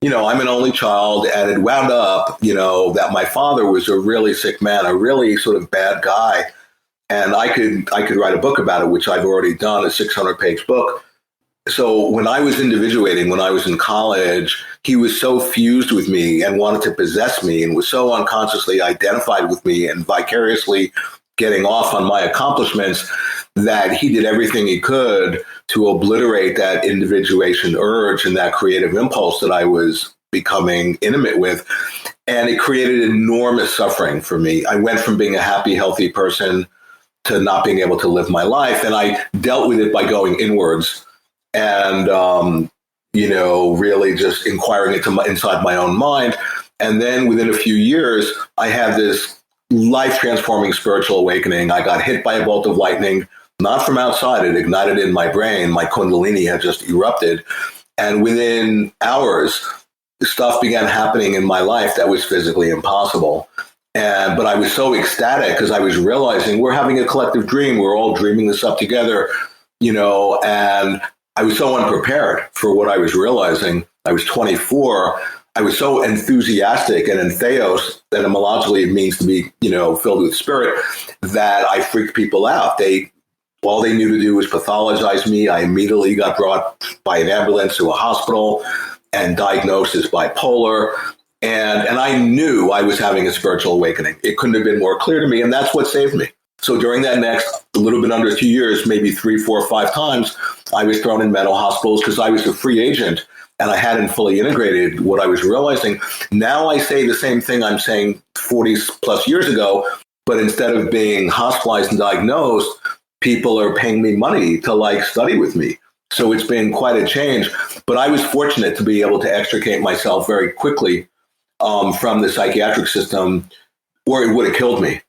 I'm an only child, and it wound up, that my father was a really sick man, a really sort of bad guy. And I could write a book about it, which I've already done, a 600-page book. So when I was individuating, when I was in college, he was so fused with me and wanted to possess me and was so unconsciously identified with me and vicariously getting off on my accomplishments that he did everything he could to obliterate that individuation urge and that creative impulse that I was becoming intimate with. And it created enormous suffering for me. I went from being a happy, healthy person to not being able to live my life. And I dealt with it by going inwards and, really just inquiring into inside my own mind. And then within a few years, I had this life-transforming spiritual awakening. I got hit by a bolt of lightning, not from outside. It ignited in my brain. My kundalini had just erupted. And within hours, stuff began happening in my life that was physically impossible. But I was so ecstatic because I was realizing we're having a collective dream. We're all dreaming this up together, and I was so unprepared for what I was realizing. I was 24. I was so enthusiastic, and entheos, etymologically it means to be, filled with spirit, that I freaked people out. All they knew to do was pathologize me. I immediately got brought by an ambulance to a hospital and diagnosed as bipolar. And I knew I was having a spiritual awakening. It couldn't have been more clear to me, and that's what saved me. So during that next a little bit under 2 years, maybe 3, 4, 5 times, I was thrown in mental hospitals because I was a free agent and I hadn't fully integrated what I was realizing. Now I say the same thing I'm saying 40 plus years ago, but instead of being hospitalized and diagnosed, people are paying me money to study with me. So it's been quite a change, but I was fortunate to be able to extricate myself very quickly from the psychiatric system, or it would have killed me.